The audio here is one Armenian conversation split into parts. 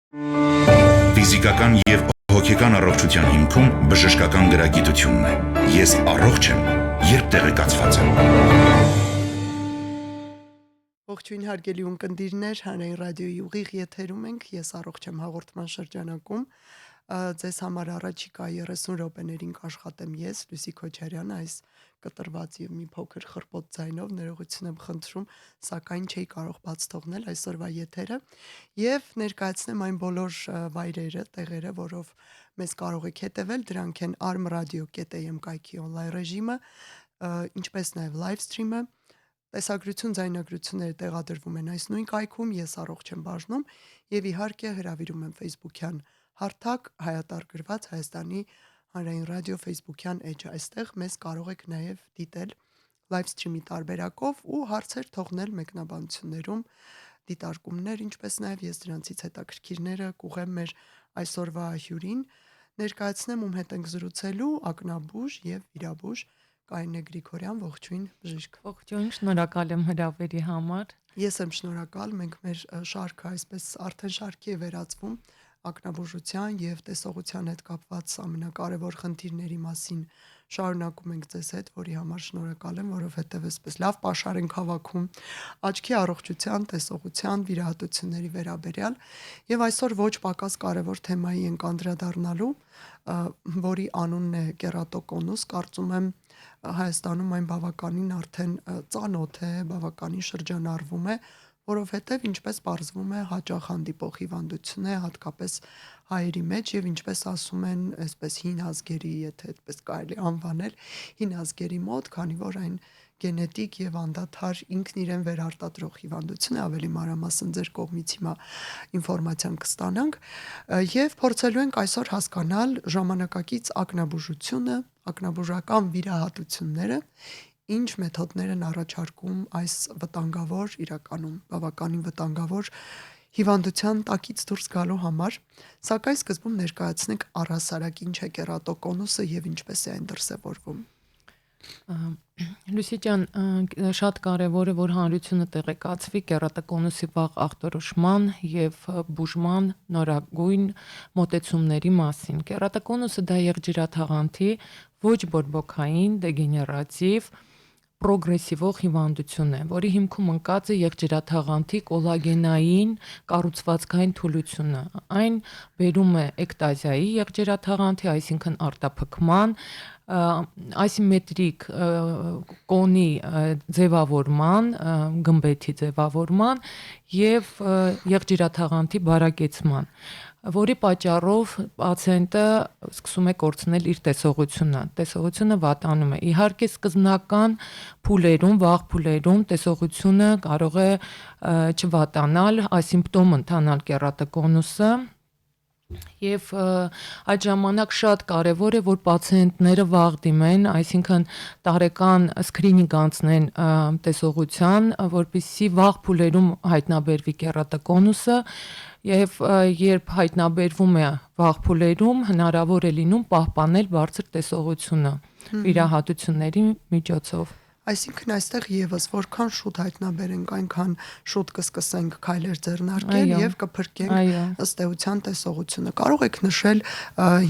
Ֆիզիկական եւ հոգեկան առողջության հիմքում բժշկական գրագիտությունն է։ Ես առողջ եմ, երբ տեղեկացված եմ։ Ողջույն հարգելի ունկնդիրներ, հանրային ռադիոյի ուղիղ եթերում ենք, ես առողջ եմ հաղորդման շրջանակում, ձեզ համար առաջիկա 30 րոպեներին կաշխատեմ ես, Լուսի Քոչարյանը, այս կտրված եւ մի փոքր խռպոտ ձայնով ներողություն եմ խնդրում, սակայն չէի կարող բաց թողնել այսօրվա եթերը եւ ներկայացնեմ այն բոլոր վայրերը, տեղերը, որով մեզ կարող եք հետևել, դրանք են armradio.am կայքի on-line ռեժիմը, ինչպես նաեւ live stream-ը, տեսագրություն, ձայնագրությունները տեղադրվում են այս նույն կայքում, ես առողջ եմ բաժնում եւ իհարկե հրավիրում եմ Facebook-յան հարթակ հայատարգրված Հայաստանի հանրային ռադիո Facebook-յան էջը, այստեղ մեզ կարող եք նաեւ դիտել live stream-ի տարբերակով ու հարցեր թողնել մեկնաբանություններում, դիտարկումներ, ինչպես նաեւ ես դրանցից հետաքրքիրները կուղեմ մեր այսօրվա հյուրին, ներկայացնեմ ում հետ ենք զրուցելու ակնաբուժ եւ վիրաբուժ Կարինե Գրիգորյան, ողջույն բժիշկ։ Ողջույն, շնորհակալ եմ հրավերի համար։ Ես եմ շնորհակալ, մենք մեր շարքը այսպես արդեն շարքի է վերածվում ակնաբուժության եւ տեսողության հետ կապված ամենակարևոր խնդիրների մասին շարունակում ենք ձեզ հետ, որի համար շնորհակալ եմ, որովհետեւ այսպես լավ պաշար ենք հավաքում աչքի առողջության, տեսողության, վիրահատությունների վերաբերյալ եւ այսօր ոչ պակաս կարևոր թեմայի ենք անդրադառնալու, որի անունն է կերատոկոնուս, կարծում եմ Հայաստանում այն բավականին արդեն ծանոթ է, բավականին շրջանառվում է, որովհետև ինչպես պարզվում է հաճախ հանդիպող հիվանդություն է, հատկապես հայերի մեջ եւ ինչպես ասում են, այսպես հին ազգերի, եթե այդպես կարելի անվանել, հին ազգերի մոտ, քանի որ այն գենետիկ եւ անդադար ինքն իրեն վերարտադրող հիվանդություն է, ավելի մանրամասն ձեր կողմից հիմա ինֆորմացիան կստանանք եւ փորձելու ենք այսօր հասկանալ ժամանակակից ակնաբուժությունը, ակնաբուժական վիրահատությունները, ինչ մեթոդներ են առաջարկում այս վտանգավոր, իրականում բավականին վտանգավոր հիվանդության տակից դուրս գալու համար, սակայն սկզբում ներկայացնենք առհասարակ ինչ է կերատոկոնուսը եւ ինչպես է այն դրսեւորվում։ Լուսի ջան, շատ կարևոր է, որ հանրությունը տեղեկացվի կերատոկոնուսի վաղ ախտորոշման եւ բուժման նորագույն մոտեցումների մասին։ Կերատոկոնուսը դա եղջերաթաղանթի ոչ բորբոքային դեգեներատիվ պրոգրեսիվող հիվանդություն է, որի հիմքում ընկած է եղջերաթաղանթի կոլագենային կառուցվածքային թուլությունը։ Այն բերում է էկտազիայի եղջերաթաղանթի, այսինքն արտափքման, ասիմետրիկ կոնի ձևավորման, գմբեթի ձևավորման եւ եղջերաթաղանթի բարակեցման, որի պատճառով պացիենտը սկսում է կորցնել իր տեսողությունը վատանում է։ Իհարկե սկզբնական փուլերում, վաղ փուլերում տեսողությունը կարող է չվատանալ, ասիմպտոմ ընթանալ կերատոկոնուսը եւ այդ ժամանակ շատ կարեւոր է, որ պացիենտները վաղ դիմեն, այսինքն տարեկան սկրինինգ անցնեն տեսողության, որպեսզի վաղ փուլերում հայտնաբերվի կերատոկոնուսը եւ երբ հայտնաբերվում է վաղ փուլերում, հնարավոր է լինում պահպանել բարձր տեսողությունը վիրահատությունների միջոցով։ Այսինքն այստեղ եւս որքան շուտ հայտնաբերենք, այնքան շուտ կսկսենք քայլեր ձեռնարկել եւ կփրկենք ըստ էության տեսողությունը։ Կարող եք նշել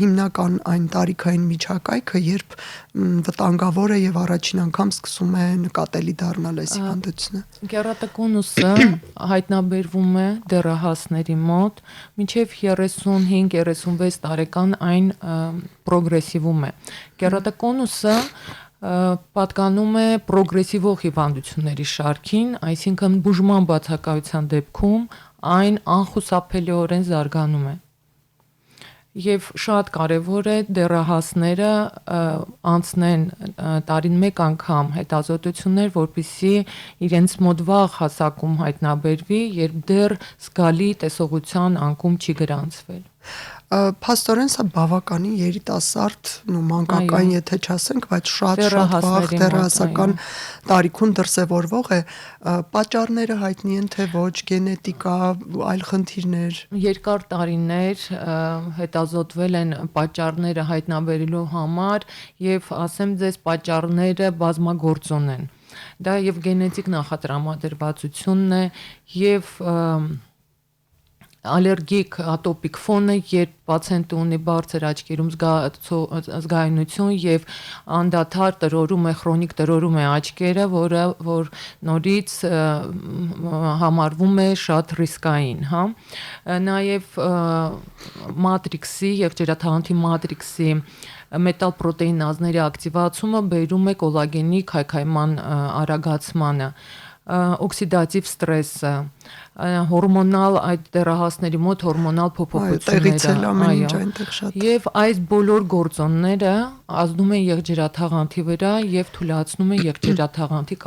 հիմնական այն տարիքային միջակայքը, երբ վտանգավոր է եւ առաջին անգամ սկսում է նկատելի դառնալ այս հիվանդությունը։ Կերատոկոնուսը հայտնաբերվում է դեռահասների մոտ, մինչեւ 35-36 տարեկան այն պրոգրեսիվում է։ Կերատոկոնուսը պատկանում է պրոգրեսիվող հիվանդությունների շարքին, այսինքն բուժման բացակայության դեպքում այն անխուսափելիորեն զարգանում է։ Եվ շատ կարևոր է դեռահասները անցնեն տարին մեկ անգամ հետազոտություններ, որպեսզի իրենց մոտ վաղ հասակում հայտնաբերվի, երբ դեռ զգալի տեսողության անկում չի գրանցվել։ Փաստորեն սա բավականին երիտասարդ ու մանկական, եթե չասենք, բայց շատ վաղ դեռահասական տարիքում դրսևորվող է, պատճառները հայտնի են, թե ոչ, գենետիկա, այլ խնդիրներ։ Երկար տարիներ հետազոտվել են պատճառները հայտնաբերելու համար եւ ասեմ ձեզ պատճառները բազմագործոն են։ Դա եւ գենետիկ նախատրամադրվածությունն է եւ ալերգիկ ատոպիկ ֆոնը, երբ պացիենտը ունի բարձր աչքերում զգայունություն եւ անդադար տրորում է, քրոնիկ տրորում է աչքերը, որ նորից համարվում է շատ ռիսկային, հա։ Նաեւ մատրիքսի, եղջերաթաղանթի մատրիքսի մետալ պրոտեինազների ակտիվացումը բերում է կոլագենի քայքայման արագացմանը, օքսիդատիվ ստրեսը, հորմոնալ այդ դեռահասների մոտ հորմոնալ փոփոխությունները, եւ այս բոլոր գործոնները ազդում են եղջերաթաղանթի վրա եւ թույլատնում են եղջերաթաղանթի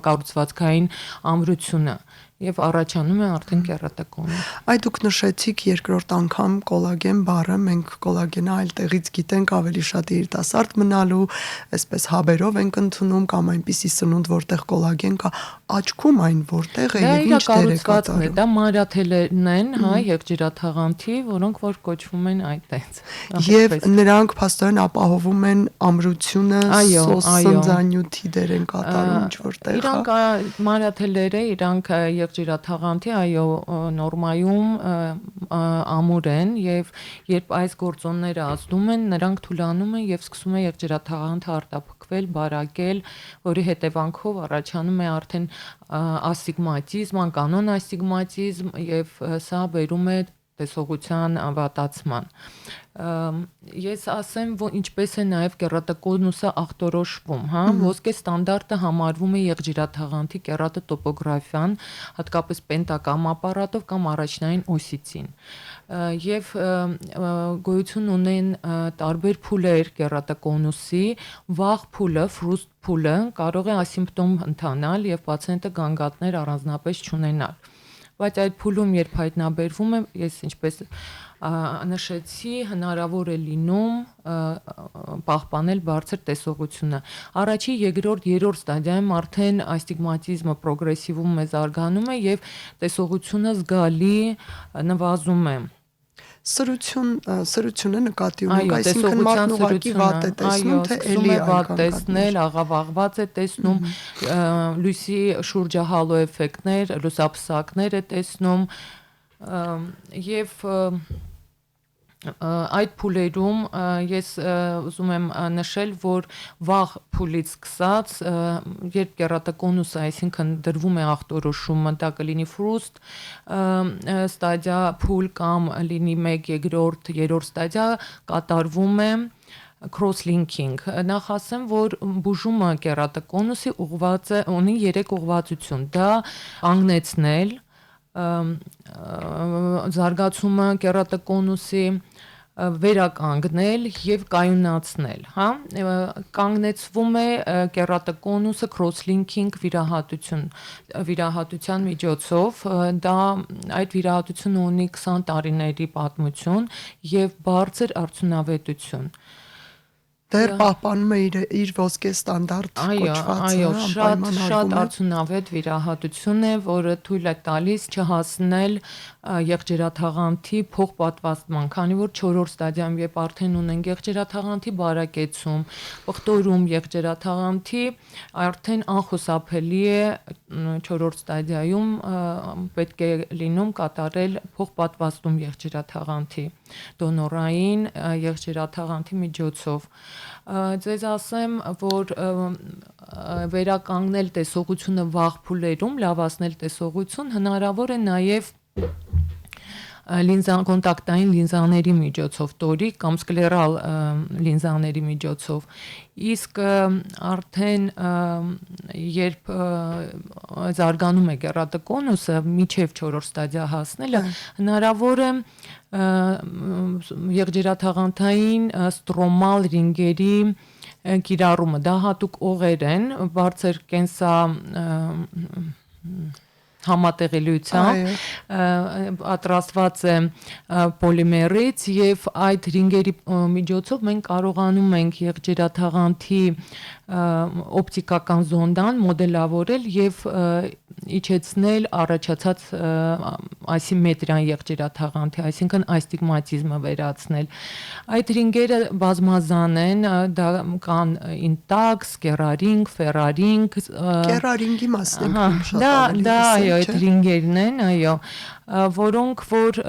կառուցվածքային ամրությունը եւ առաջանում է արդեն կերատակոնը։ Այդ դուք նշեցիք երկրորդ անգամ կոլագեն բառը, մենք կոլագենը այլ տեղից գիտենք ավելի շատ երիտասարդ մնալու, այսպես հաբերով ենք ընդունում կամ այնպիսի սնունդ, որտեղ կոլագեն կա, աչքում այն որտեղ է եւ ինչ դեր է կատարում։ Դա մանրաթելերն են, հա, եղջերաթաղանթի, որոնք որ կոչվում են այդտենց։ Եվ նրանք փաստորեն ապահովում են ամրությունը, սնձանյութի դեր են կատարում ինչ որտեղ։ Իրանք մանրաթելերը, իրանք եղջերաթաղանթի նորմայում ամուր են եւ երբ այս գործոնները ազդում են, նրանք թուլանում են եւ սկսում է եղջերաթաղանթը արտափքվել, բարակել, որի հետևանքով առաջանում է արդեն ասիգմատիզմ, անկանոն ասիգմատիզմ եւ սա բերում է տեսողության վատացման։ Ես ասեմ, որ ինչպես է նաև կերատոկոնուսը ախտորոշվում, հա, ոսկե ստանդարտը համարվում է եղջերաթաղանթի կերատոտոպոգրաֆիան, հատկապես պենտակամ ապարատով կամ առաջնային օսիցին։ Եվ գոյություն ունեն տարբեր փուլեր կերատոկոնուսի, վաղ փուլը, ֆրուստ փուլը կարող է ասիմպտոմ ընթանալ եւ պացիենտը գանգատներ առանձնապես չունենալ։ Բայց այդ փուլում երբ հայտնաբերվում է, ես ինչպես նշեցի, հնարավոր է լինում պահպանել բարձր տեսողությունը։ Առաջի, երկրորդ, երրորդ ստադիայում արդեն ասիգմատիզմը պրոգրեսիվում է, զարգանում է եւ տեսողությունը զգալի նվազում է։ Սրությունը նկատի ունենք, այսինքն մարդն ուղղակի վատ է տեսնում, թե էլի վատ տեսնել, աղավաղված է տեսնում, լույսի շուրջահալո էֆեկտներ, լուսափսակներ է տեսնում եւ այդ փուլերում ես ուզում եմ նշել, որ վաղ փուլից սկսած, երբ կերատոկոնուսը, այսինքն դրվում է ախտորոշումը, դա կլինի ֆրուստ ստադիա փուլ կամ լինի 1, 2, 3 ստադիա, կատարվում է cross-linking։ Նախ ասեմ, որ բուժումը կերատոկոնուսի ունի 3 ուղղվածություն։ Դա կանգնեցնել զարգացումը կերատոկոնուսի, վերականգնել եւ կայունացնել, հա, կանգնեցվում է կերատոկոնուսը cross-linking վիրահատության միջոցով, դա այդ վիրահատությունը ունի 20 տարիների պատմություն եւ բարձր արդյունավետություն։ Դեռ պահպանում է իր ոսկե ստանդարտ կոչվածը, շատ արդյունավետ վիրահատություն է, որը թույլ է տալիս չհասնել եղջերաթաղանթի փոխպատվաստման, քանի որ 4-րդ ստադիայում երբ արդեն ունենք եղջերաթաղանթի բարակեցում, պղտորում եղջերաթաղանթի, արդեն անխուսափելի է 4-րդ ստադիայում պետք է լինում կատարել փոխպատվաստում եղջերաթաղանթի դոնորային եղջերաթաղանթի միջոցով։ Ձեզ ասեմ, որ վերականգնել տեսողությունը վաղ փուլերում, լավացնել տեսողություն հնարավոր է նաև կոնտակտային լինզաների միջոցով, տորիկ կամ սկլերալ լինզաների միջոցով։ Իսկ արդեն երբ զարգանում է կերատոկոնուսը, միջև 4-րդ ստադիա հասնելը, հնարավոր է եղջերաթաղանթային ստրոմալ ռինգերի կիրառումը, դա հատուկ օղեր են, բարձր կենսա համատեղելիությամբ պատրաստված է պոլիմերից եւ այդ ռինգերի միջոցով մենք կարողանում ենք եղջերաթաղանթի օպտիկական զոնդան մոդելավորել եւ իջեցնել առաջացած ասիմետրիան եղջերաթաղանթի, այսինքն աստիգմատիզմը վերացնել։ Այդ ռինգերը բազմազան են, դա կան ինտակս, կերարինգ, ֆերարինգ։ Կերարինգի մասն ենք շատ ավելի դա այո, այդ ռինգերն են, այո, որոնք որ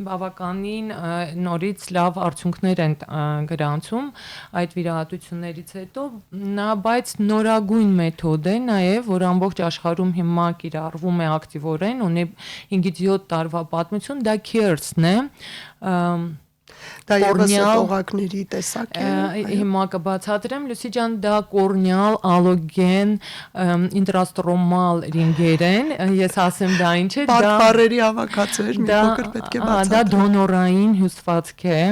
բավականին նորից լավ արդյունքներ են գրանցում այդ վիրահատություններից հետո, բայց նորագույն մեթոդ է նաև, որ ամբողջ աշխարհում հիմա կիրառվում է ակտիվորեն, ունի 5-ից 7 տարվա պատմություն, դա CARES-ն է, Դա ևս օղակների տեսակ է։ Հիմա կբացատրեմ, Լուսի ջան, դա կորնեալ, ալոգեն, ինտրաստրոմալ ռինգեր են, ես ասեմ դա ինչ է, դա բառերի հավաքածու է, մի փոքր պետք է բացատրեմ։ Դա դոնորային հյուսվածք է,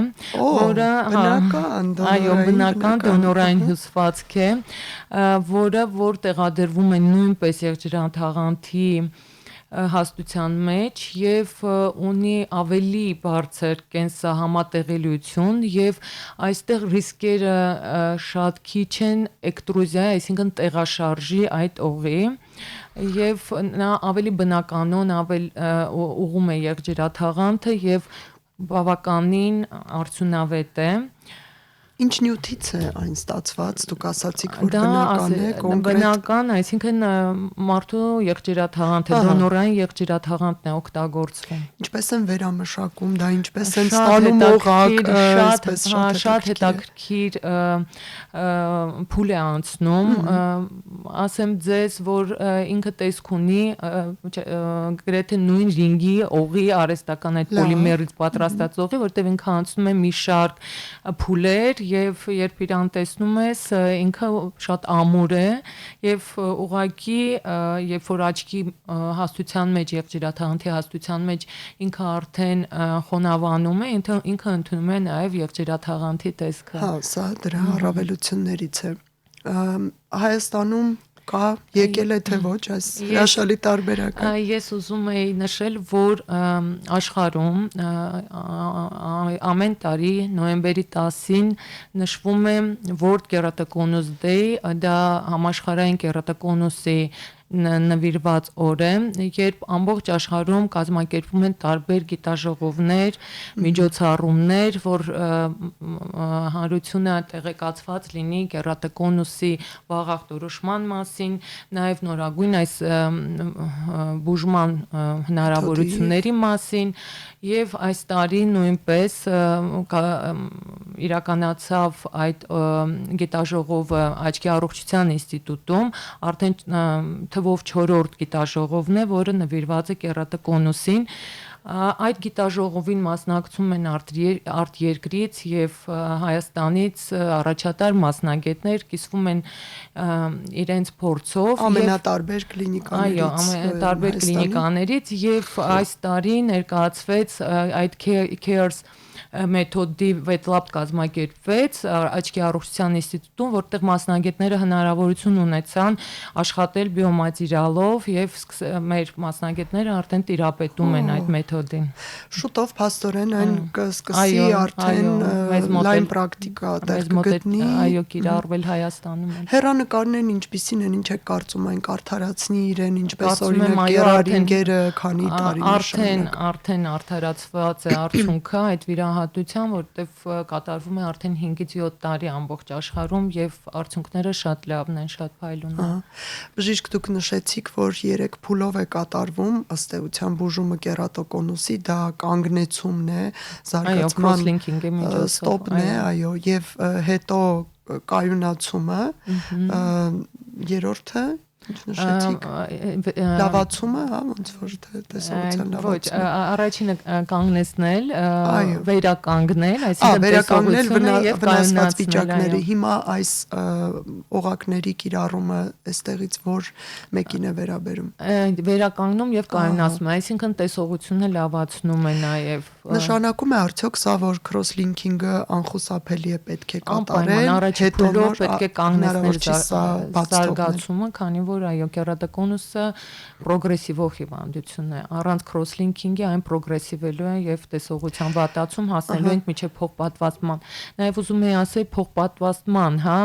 որը այո, բնական դոնորային հյուսվածք է, որը որ տեղադրվում է նույնպես եղջերաթաղանթի հաստության մեջ եւ ունի ավելի բարձր կենսահամատեղելիություն եւ այստեղ ռիսկերը շատ քիչ են էկտրուզիա, այսինքն տեղաշարժի այդ օղի եւ նա ավելի բնականon ուղում է եղջերաթաղանթը եւ բավականին արդյունավետ է Ինչ նյութից է այն ստացված, դուք ասացիք, որ բնական է, կոնկրետ։ Բնական, այսինքն մարդու եղջերաթաղանթը, դոնորային եղջերաթաղանթն է օգտագործվում։ Ինչպես են վերամշակում, դա ինչպես են ստանում օղակ, շատ հետաքրքիր փուլ է անցնում, ասեմ ձեզ, որ ինքը տեսք ունի գրեթե նույն ռինգի օղի արհեստական այդ պոլիմերից պատրաստած օղի, որտեղ ինքը անցնում է մի շարք փուլեր եւ երբ իրան տեսնում ես ինքը շատ ամուր է եւ ուղղակի երբ որ աչքի հաստության մեջ եղջերաթաղանթի հաստության մեջ ինքը արդեն խոնավանում է ինքը ընդունում է նաեւ եղջերաթաղանթի տեսքը Հա, սա դրա առավելություններից է Հայաստանում կա եկել է թե ոչ այս հրաշալի տարբերակը Ես ուզում եի նշել, որ աշխարհում ամեն տարի նոյեմբերի 10-ին նշվում է World Keratoconus Day, դա համաշխարհային կերատոկոնուսի նվիրված օր է, երբ ամբողջ աշխարհում կազմակերպվում են տարբեր գիտաժողովներ, միջոցառումներ, որ հանրությունը տեղեկացված լինի կերատոկոնուսի վաղ ախտորոշման մասին, նաև նորագույն այս բուժման հնարավորությունների մասին, եւ այս տարի նույնպես իրականացավ այդ գիտաժողովը Աչքի առողջության ինստիտուտում, արդեն թվով 4-րդ գիտաժողովն է, որը նվիրված է կերատոկոնուսին Այդ գիտաժողովին մասնակցում են արտերկրից եւ Հայաստանից առաջատար մասնագետներ կիսվում են իրենց փորձով ամենատարբեր կլինիկաներից այո տարբեր կլինիկաներից եւ այս տարի ներկայացվեց այդ CARES մեթոդի վետլաբ կազմակերպվեց Աչքի առողջության ինստիտուտում, որտեղ մասնագետները հնարավորություն ունեցան աշխատել բիոմատերիալով եւ մեր մասնագետները արդեն տիրապետում են այդ մեթոդին։ Շուտով փաստորեն այն կսկսի արդեն լայն պրակտիկա դեր կգտնի։ Այո, կիրառվել Հայաստանում։ Հեռանկարներն ինչպիսին են, ինչ է կարծում այն կարդարացնի իրեն, ինչպես օրինակ կերարինգերը քանի տարի արդեն արդարացված է արդյունքը այդ հատության, որտեվ կատարվում է արդեն 5-ից 7 տարի ամբողջ աշխարհում եւ արդյունքները շատ լավն են, շատ փայլուն են։ Բժիշկ դուք նշեցիք, որ 3 փուլով է կատարվում ըստ էության բուժումը կերատոկոնուսի, դա կանգնեցումն է, զարգացման ստոպն է, այո, եւ հետո կայունացումը, երրորդը Ինչ նշեցիք լավացումը, հա, ոնց որ տեսողության լավացումը։ Ոչ, առաջինը կանգնեցնել, վերականգնել, այսինքն վերականգնել վնասված վիճակները։ Հիմա այս օղակների կիրառումը այստեղից որ մեկին է վերաբերում։ Վերականգնում եւ կայունացում, այսինքն տեսողությունը լավացնում է նաեւ։ Նշանակում է արդյոք սա որ cross-linking-ը անխուսափելի է պետք է կատարել, հետո պետք է կանգնեցնել զարգացումը, քանի որ այո կերատոկոնուսը պրոգրեսիվ հիվանդություն է առանց cross-linking-ի այն պրոգրեսիվելու է եւ տեսողության վատացում հասնելու ենք մինչեւ փոխպատվաստման նաեւ ուզում եի ասել փոխպատվաստման հա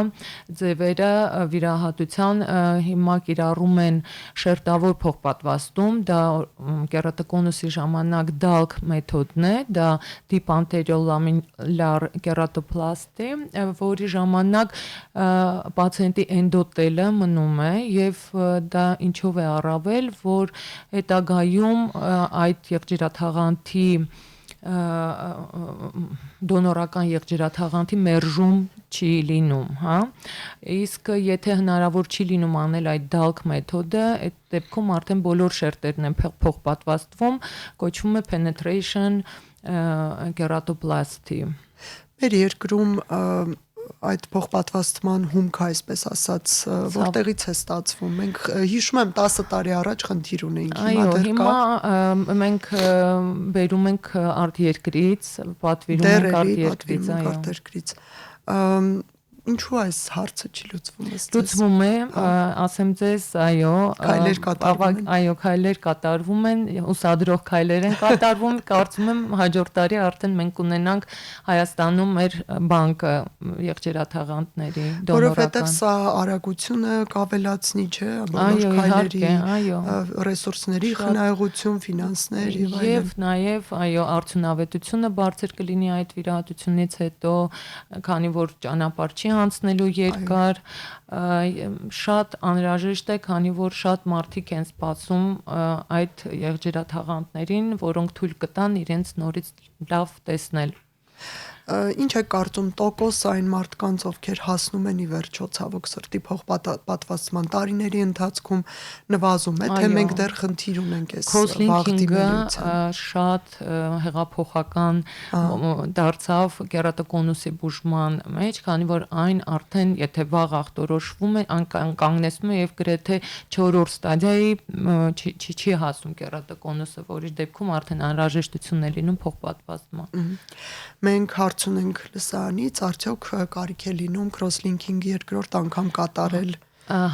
ձևերը վիրահատության հիմա կիրառում են շերտավոր փոխպատվաստում դա կերատոկոնուսի ժամանակ DALK մեթոդն է դա deep anterior-lamillar keratoplasty որի ժամանակ պացիենտի էնդոտելը մնում է եւ եւ դա ինչով է առավել, որ հետագայում այդ եղջերաթաղանթի դոնորական եղջերաթաղանթի մերժում չի լինում, հա։ Իսկ եթե հնարավոր չի լինում անել այդ DALK մեթոդը, այդ դեպքում արդեն բոլոր շերտերն են փոխպատվաստվում, կոչվում է penetration keratoplasty։ Մեր երկրում այդ փոխպատվաստման հումքը, այսպես ասած, որտեղից է ստացվում։ Մենք հիշում եմ 10 տարի առաջ խնդիր ունեինք, հիմա մենք բերում ենք արտերկրից, պատվիրում ենք արտերկրից, Ինչու այս հարցը չի լուծվում ըստ ձեզ։ Լուծվում է, ասեմ ձեզ, քայլեր կատարվում են։ Քայլեր կատարվում են, ուսադրող քայլեր են կատարվում, կարծում եմ հաջորդ տարի արդեն մենք ունենանք Հայաստանում մեր բանկը եղջերաթաղանթների դոնորական։ Որովհետև սա արագությունը կավելացնի, չէ, բոլոր քայլերի, ռեսուրսների խնայողություն, ֆինանսներ եւ նաեւ, արդյունավետությունը բարձր կլինի այդ վիրահատությունից հետո, քանի որ ճանապարհ չի անցնելու երկար, շատ անհրաժեշտ է, քանի որ շատ մարդիկ են սպասում այդ եղջերաթաղանթներին, որոնք թույլ կտան իրենց նորից լավ տեսնել։ Ինչ է կարծում տոկոս այն մարդկանց, ովքեր հասնում են ի վերջո ցավոք սրտի փոխպատվաստման տարիների ընթացքում նվազում է, թե մենք դեռ խնդիր ունենք այս Cross-linking-ը շատ հեղափոխական դարձավ կերատոկոնուսի բուժման մեջ, քանի որ այն արդեն, եթե վաղ ախտորոշվում է, կանգնեցնում է եւ գրեթե 4-րդ ստադիայի չի հասնում կերատոկոնուսը, որի դեպքում արդեն անհրաժեշտություն է լինում փոխպատվաստման։ Մենք հարց ունենք լսարանից, արդյոք կարիք է լինում cross-linking-ի երկրորդ անգամ կատարել։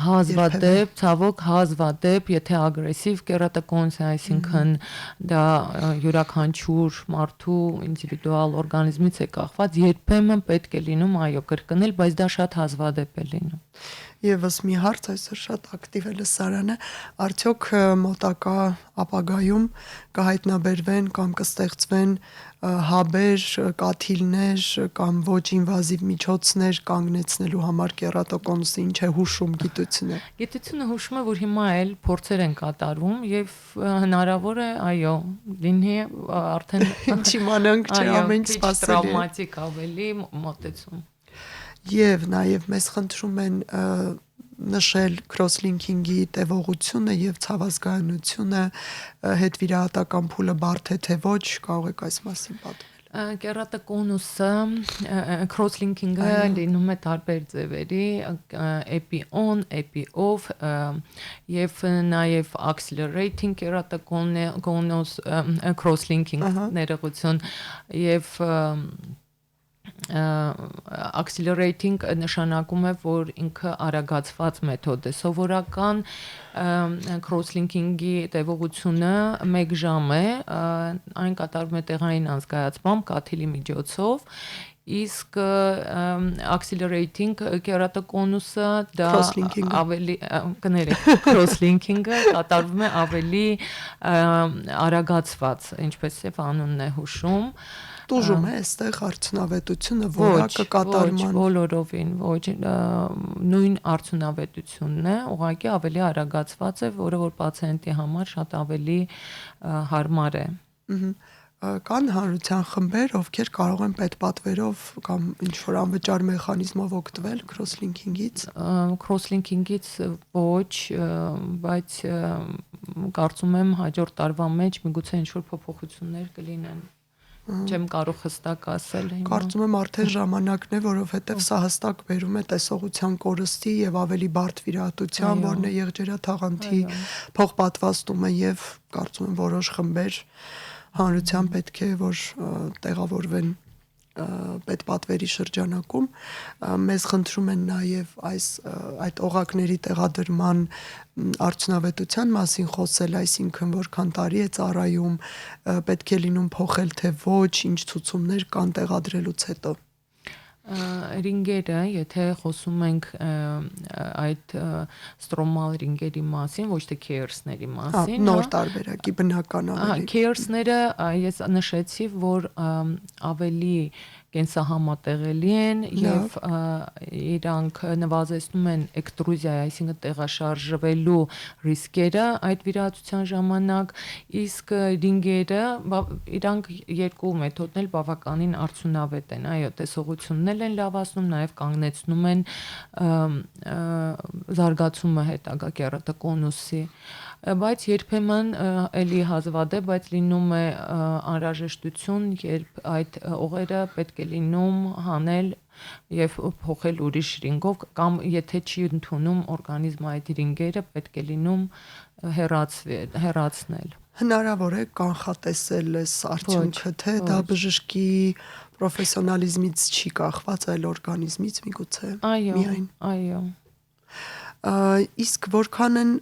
Հազվադեպ, ցավոք հազվադեպ, եթե ագրեսիվ կերատոկոնուս է, այսինքն դա յուրաքանչյուր մարդու ինդիվիդուալ օրգանիզմից է կախված, երբեմն պետք է լինում, կրկնել, բայց դա շատ հազվադեպ է լինում։ Եվս մի հարց, այսօր շատ ակտիվ է լսարանը, արդյոք մոտակա ապագայում կհայտնաբերվեն կամ կստեղծվեն հաբեր, կաթիլներ կամ ոչ ինվազիվ միջոցներ կանգնեցնելու համար կերատոկոնուսը, ինչ է հուշում գիտությունը։ Գիտությունը հուշում է, որ հիմա էլ փորձեր են կատարվում եւ հնարավոր է, լինի արդեն Ինչ իմանանք, չէ, ամեն ինչ սպասելի է։ Տրավմատիկ ավելի մոտեցում։ Եվ նաև մեզ խնդրում են նշել cross-linking-ի տևողությունը եւ ցավազգայունությունը, հետվիրահատական փուլը բարդ է թե ոչ, կարող եք այս մասին պատմել։ Կերատոկոնուսը cross-linking-ը լինում է տարբեր ձևերի, epi-on, epi-off եւ նաեւ accelerating կերատոկոնուս cross-linking ներողություն եւ accelerating նշանակում է, որ ինքը արագացված մեթոդ է։ Սովորական cross-linking-ի տևողությունը 1 ժամ է, այն կատարվում է տեղային անցկայացմամբ կաթիլի միջոցով, իսկ accelerating կերատոկոնուսը դա ավելի cross-linking-ը կատարվում է ավելի արագացված, ինչպես եւ անունն է հուշում։ Տուժում է այստեղ արդյունավետությունը, որակը կատարման։ Ոչ, բոլորովին, ոչ, նույն արդյունավետությունն է, ուղղակի ավելի արագացված է, որը որ պացիենտի համար շատ ավելի հարմար է։ Կան հանրության խմբեր, ովքեր կարող են պետպատվերով կամ ինչ-որ անվճար մեխանիզմով օգտվել cross-linking-ից։ Cross-linking-ից ոչ, բայց կարծում եմ հաջորդ տարվա մեջ միգուցե ինչ-որ փոփոխություններ կլինեն։ Չեմ կարող հստակ ասել հիմա։ Կարծում եմ արդեն ժամանակն է, որովհետև սա հստակ բերում է տեսողության կորստի եւ ավելի բարդ վիրահատության, որն է եղջերաթաղանթի փոխպատվաստումը եւ կարծում եմ որոշ խմբեր հանրության պետք է որ տեղավորվեն պետպատվերի շրջանակում, մեզ խնդրում են նաև այդ օղակների տեղադրման արդյունավետության մասին խոսել, այսինքն որքան տարի է ծառայում, պետք է լինում փոխել թե ոչ, ինչ ցուցումներ կան տեղադրելուց հետո։ Ռինգերը, եթե խոսում ենք այդ ստրոմալ ռինգերի մասին, ոչ թե քեյերսների մասին, նոր տարբերակի բնական ավելի։ Քեյերսները ես նշեցի, որ ավելի կենսահամատեղելի են եւ իրանք նվազեցնում են էկտրուզիա, այսինքն տեղաշարժվելու ռիսկերը այդ վիրահատության ժամանակ, իսկ ռինգերը իրանք երկու մեթոդն էլ բավականին արդյունավետ են, այո, տեսողությունն են լավացնում, նաեւ կանգնեցնում են զարգացումը հետագա կերատոկոնուսի, բայց երբեմն էլի հազվադեպ, բայց լինում է անհրաժեշտություն, երբ այդ օղերը պետք է լինում հանել եւ փոխել ուրիշ ռինգով կամ եթե չի ընդունում օրգանիզմը այդ ռինգերը, պետք է լինում հեռացնել։ Հնարավոր է կանխատեսել այս արդյունքը, թե դա բժշկի պրոֆեսիոնալիզմից չի կախված, այլ օրգանիզմից միգուցե միայն։ Այո։ Իսկ որքան են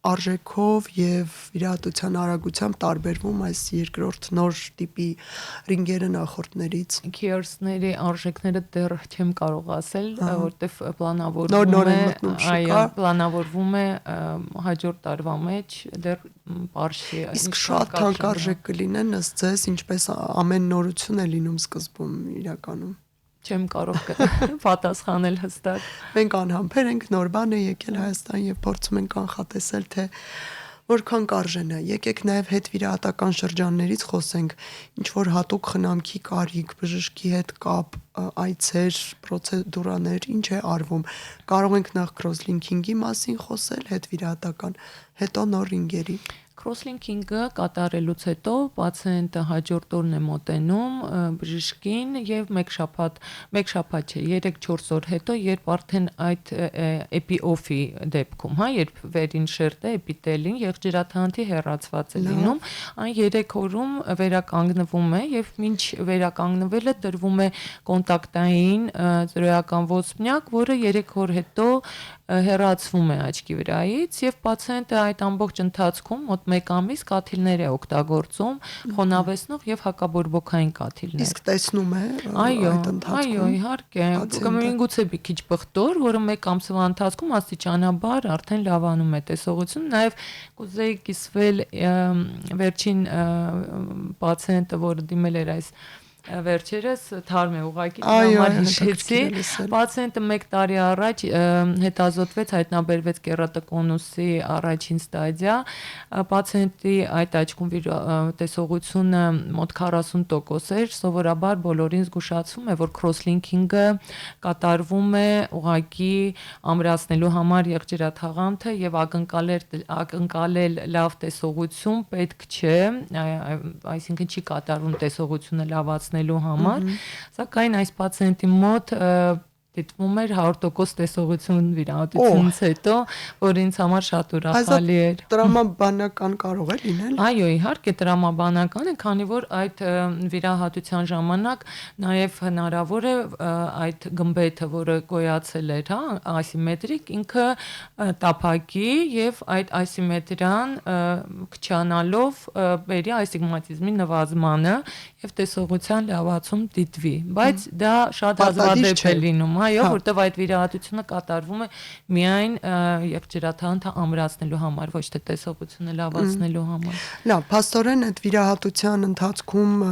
արժեքով եւ վիրահատության արագությամբ տարբերվում այս երկրորդ նոր տիպի ռինգերը նախորդներից։ Քիորսների արժեքները դեռ չեմ կարող ասել, որտեվ պլանավորվում է հաջորդ տարվա մեջ դեռ բարշի։ Իսկ շատ թանկարժեք կլինեն ըստ ձեզ, ինչպես ամեն նորություն է լինում սկզբում իրականում։ Չեմ կարող պատասխանել հստակ։ Մենք անհամբեր ենք, նոր բան է եկել Հայաստան եւ փորձում ենք կանխատեսել, թե որքան կարժեն է։ Եկեք նաեւ հետվիրահատական շրջաններից խոսենք, ինչ որ հատուկ խնամքի կարիք, բժշկի հետ կապ, այցեր, պրոցեդուրաներ, ինչ է արվում։ Կարող ենք նախ քրոսլինքինգի մասին խոսել, հետվիրահատական, հետո նոր ռինգերի։ Քրոսլինքինգը կատարելուց հետո պացիենտը հաջորդ օրն է մոտենում բժշկին եւ մեկ շաբաթ չէ, 3-4 օր հետո, երբ արդեն այդ էպիօֆի դեպքում, երբ վերին շերտը էպիտելին եղջերաթանթի հեռացված է լինում, այն 3 օրում վերականգնվում է եւ մինչ վերականգնվելը տրվում է կոնտակտային ծրոյական ոսպնյակ, որը 3 օր հետո հեռացվում է աչքի վրայից եւ պացիենտը այդ ամբողջ ընթացքում մոտ 1 ամիս կաթիլներ է օգտագործում, խոնավեցնող եւ հակաբորբոքային կաթիլներ։ Իսկ տեսնում է այդ ընթացքում։ Այո, իհարկե, գուցե մի քիչ բխտոր, որը 1 ամսվա ընթացքում աստիճանաբար արդեն լավանում է տեսողությունը, նաեւ կուզեի կիսվել վերջին պացիենտը, որը դիմել էր այս վերջերս թարմ է ուղակի համար հիշեցի, պացիենտը 1 տարի առաջ հետազոտվեց, հայտնաբերվեց կերատոկոնուսի առաջին ստադիա, պացիենտի այդ աչքում տեսողությունը մոտ 40% էր, սովորաբար բոլորին զգուշացվում է, որ քրոսլինքինգը կատարվում է ուղակի ամրացնելու համար եղջերաթաղանթը եւ ակնկալել լավ տեսողություն պետք չէ, այսինքն չի կատարվում տեսողությունը լավացնելու համար, սակայն այս պացիենտի մոտ դիտվում էր 100% տեսողություն վիրահատությունից հետո, որ ինձ համար շատ ուրախալի էր։ Տրամաբանական կարող է լինել։ Այո, իհարկե տրամաբանական է, քանի որ այդ վիրահատության ժամանակ նաև հնարավոր է այդ գմբեթը, որը գոյացել էր, ասիմետրիկ, ինքը տափակի եւ այդ ասիմետրիան քչանալով բերի ասիգմատիզմի նվազմանը եւ տեսողության լավացում դիտվի, բայց դա շատ հազվադեպ է լինում, այո, որտեղ այդ վիրահատությունը կատարվում է միայն եղջերաթանթը ամրացնելու համար, ոչ թե տեսողությունը լավացնելու համար։ Լավ, փաստորեն այդ վիրահատության ընթացքում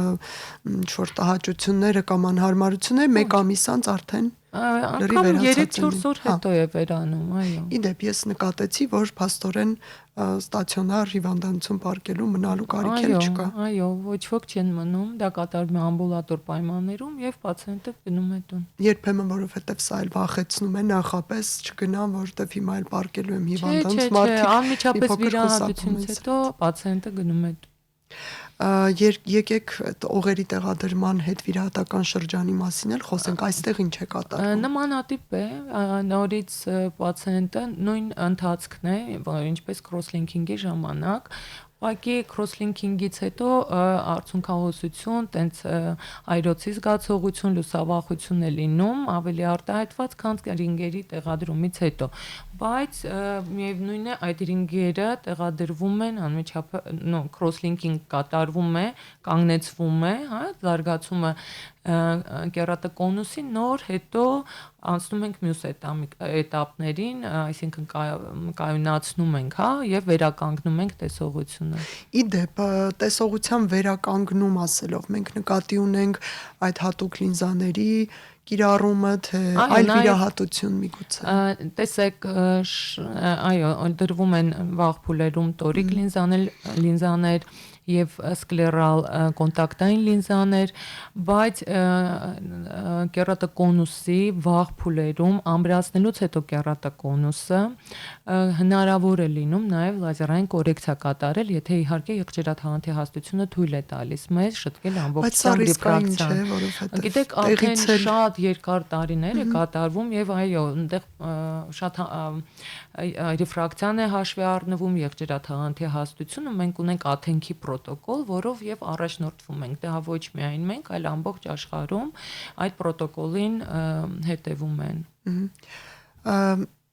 ինչ որ տհաճությունները կամ անհարմարությունները 1 ամիս անց արդեն անգամ 3-4 օր հետո է վերանում, այո։ Իդեպ ես նկատեցի, որ փաստորեն ստացիոնար հիվանդանոցում պարկելու մնալու կարիք էլ չկա։ Այո, ոչ ոք չեն մնում, դա կատարվում է ամբուլատոր պայմաններում եւ պացիենտը գնում է տուն։ Երբեմն որովհետեւ սա էլ վախեցնում է նախապես չգնամ, որովհետեւ հիմա էլ պարկելու եմ հիվանդանոց, մարդիկ անմիջապես վիրահատությունից հետո պացիենտը գնում է տուն։ Եկեք օղերի տեղադրման հետ վիրահատական շրջանի մասին էլ խոսենք, այստեղ ինչ է կատարվում։ Նմանատիպ է, նորից պացիենտը նույն ընթացքն է, ինչպես քրոսլինքինգի ժամանակ, ուղղակի քրոսլինքինգից հետո արցունքահոսություն, տենց այրոցի զգացողություն, լուսավախություն է լինում, ավելի արտահայտված, քան ռինգերի տեղադրումից հետո։ բայց միևնույն է այդ ռինգերը տեղադրվում են անմիջապես cross-linking կատարվում է, կանգնեցվում է, հա, զարգացումը կերատակոնուսի նոր հետո անցնում ենք մյուս էտապներին, այսինքն կայունացնում ենք, հա, եւ վերականգնում ենք տեսողությունը։ Իդեպ տեսողության վերականգնում ասելով մենք նկատի ունենք այդ հատուկ լինզաների կիրառումը, թե այլ վիրահատություն միգուցե։ Տեսեք, այո, դրվում են վաղ փուլերում տորիկ լինզաներ եւ սկլերալ կոնտակտային լինզաներ, բայց կերատակոնուսի վաղ փուլերում ամրացնելուց հետո կերատակոնուսը հնարավոր է լինում նաեւ լազերային կորեկցիա կատարել, եթե իհարկե եղջերաթաղանթի հաստությունը թույլ է տալիս մեզ շտկել ամբողջությամբ ռիֆրակցիան։ Գիտեք, արդեն շատ երկար տարիներ է կատարվում եւ այո, այնտեղ շատ ռիֆրակցիան է հաշվի առնվում, եղջերաթաղանթի հաստությունը, մենք ունենք աթենքի պրոտոկոլ, որով եւ առաջնորդվում ենք, դա ոչ միայն մենք, այլ ամբողջ աշխարհում այդ պրոտոկոլին հետևում են։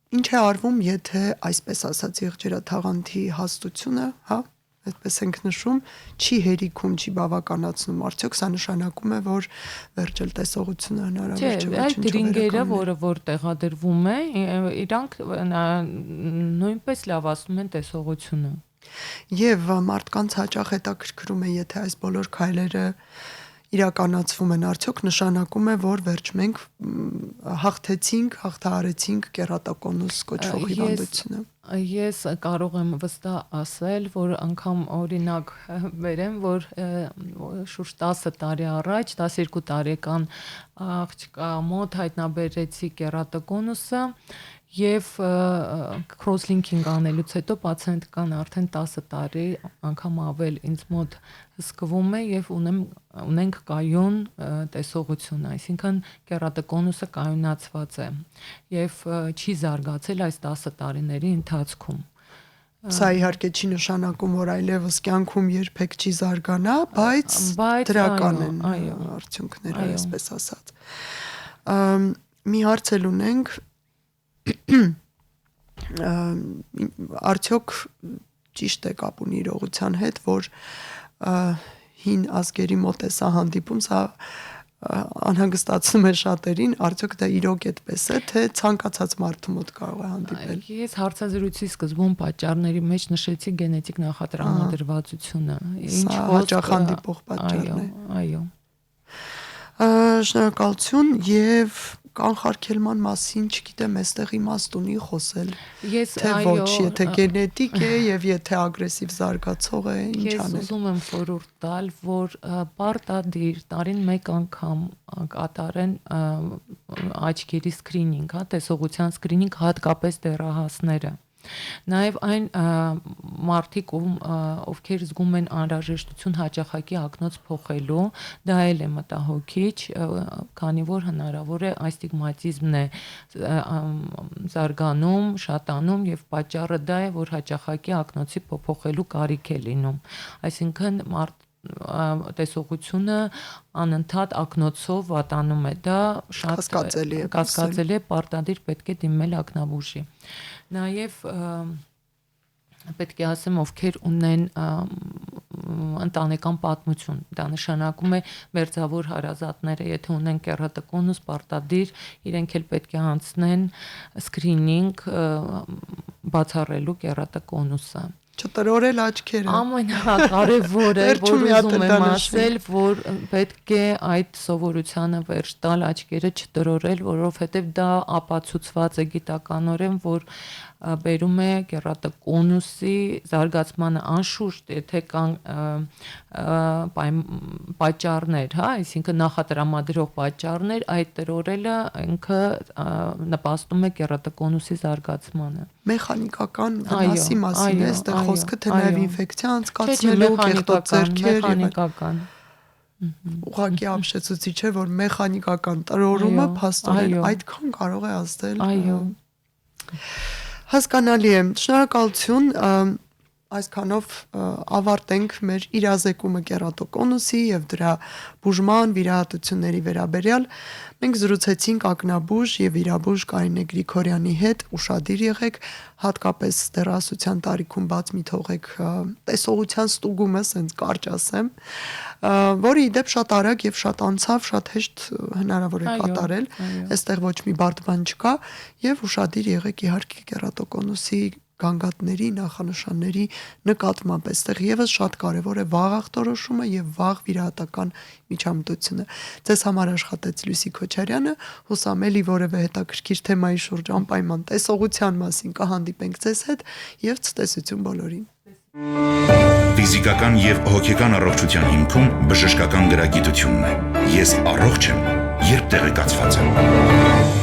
Ինչ է արվում, եթե այսպես ասած եղջերաթաղանթի հաստությունը, հա, այդպես ենք նշում, չի հերիքում, չի բավականացնում, արդյոք սա նշանակում է, որ վերջել տեսողությունը հնարավոր չէ։ Չէ, այդ ռինգերը, որ տեղադրվում է, իրանք նույնպես լավացնում են տեսողությունը։ Եվ մարդկանց հաճախ հետաքրքրում է, եթե այս բոլոր քայլերը իրականացվում են, արդյոք նշանակում է, որ վերջ մենք հաղթահարեցինք կերատակոնուս կոչվող հիվանդությունը։ Ես կարող եմ վստահ ասել, որ անգամ օրինակ բերեմ, որ շուրջ 10 տարի առաջ, 12 տարեկան աղջկա մոտ հայտնաբերեցի կերատակոնուսը եւ cross-linking անելուց հետո պացիենտկան արդեն 10 տարի անգամ ավել ինձ մոտ հսկվում է եւ ունենք կայուն տեսողություն, այսինքն կերատակոնուսը կայունացված է եւ չի զարգացել այս 10 տարիների ընթացքում։ Սա իհարկե չի նշանակում, որ այլևս կյանքում երբեք չի զարգանա, բայց դրական են արդյունքները, այսպես ասած։ Մի հարց էլ ունենք, արդյոք ճիշտ է կապ ունի իրողության հետ, որ հին ազգերի մոտ է սա հանդիպում, սա անհանգստացնում է շատերին, արդյոք դա իրոք այդպես է, թե ցանկացած մարդու մոտ կարող է հանդիպել։ Ես հարցազրույցի սկզբում պատճառների մեջ նշեցի գենետիկ նախատրամադրվածությունը։ Ինչ հաճախ հանդիպող պատճառն է։ Այո։ Շնորհակալություն եւ կանխարգելման մասին, չգիտեմ, այստեղ իմաստ ունի խոսել։ Թե ոչ, եթե գենետիկ է եւ եթե ագրեսիվ զարգացող է, ինչ անել։ Ես ուզում եմ խորհուրդ տալ, որ պարտադիր տարին մեկ անգամ կատարեն աչքերի սկրինինգ, հա, տեսողության սկրինինգ, հատկապես դեռահասները։ Նաև այն մարդիկ, ովքեր զգում են անհրաժեշտություն հաճախակի ակնոց փոխելու, դա էլ է մտահոգիչ, քանի որ հնարավոր է աստիգմատիզմն է զարգանում, շատանում եւ պատճառը դա է, որ հաճախակի ակնոցի փոխելու կարիք է լինում։ Այսինքն տեսողությունը անընդհատ ակնոցով վատանում է, դա շատ կասկածելի է, պարտադիր պետք է դիմել ակնաբուժի։ Նաև պետք է ասեմ, ովքեր ունեն ընտանեկան պատմություն, դա նշանակում է մերձավոր հարազատները, եթե ունեն կերատակոնուս, պարտադիր իրենք էլ պետք է անցնեն սկրինինգ բացառելու կերատակոնուսը։ Չտրորել աչքերը։ Ամենակարևորը, որ ուզում եմ ասել, որ պետք է այդ սովորությանը վերջ տալ, աչքերը չտրորել, որովհետև դա ապացուցված է գիտականորեն, որ բերում է կերատակոնուսի զարգացմանը անշուշտ, եթե կան պատճառներ, հա, այսինքն նախատրամադրող պատճառներ, այդ տրորելը ինքը նպաստում է կերատակոնուսի զարգացմանը։ Մեխանիկական վնասի մասին է, այստեղ խոսքը թե նաև ինֆեկցիա անցկացնելու, կեղտոտ ձեռքեր, մեխանիկական։ Ուղղակի ապշեցուցիչ է, որ մեխանիկական տրորումը փաստորեն այդքան կարող է ազդել։ Այո։ Հասկանալի է։ Շնորհակալություն։ այսքանով ավարտենք մեր իրազեկումը կերատոկոնուսի եւ դրա բուժման վիրահատությունների վերաբերյալ։ Մենք զրուցեցինք ակնաբուժ եւ վիրաբուժ Կարինե Գրիգորյանի հետ, ուշադիր եղեք, հատկապես դեռահասության տարիքում բաց մի թողեք տեսողության ստուգումը, ասենց կարճ ասեմ, որը ի դեպ շատ արագ եւ շատ անցավ, շատ հեշտ հնարավոր է կատարել, այստեղ ոչ մի բարդ բան չկա եւ ուշադիր եղեք իհարկե կերատոկոնուսի գանգատների, նախանշանների նկատմամբ այստեղ եւս շատ կարեւոր է վաղ ախտորոշումը եւ վաղ վիրահատական միջամտությունը։ Ձեզ համար աշխատեց Լուսի Քոչարյանը, հուսամ էլի որևէ հետաքրքիր թեմայի շուրջ անպայման տեսողության մասին կհանդիպենք ձեզ հետ եւ ցտեսություն բոլորին։ Ֆիզիկական եւ հոգեկան առողջության հիմքում բժշկական գրագիտությունն է։ Ես առողջ եմ, երբ տեղեկացված եմ։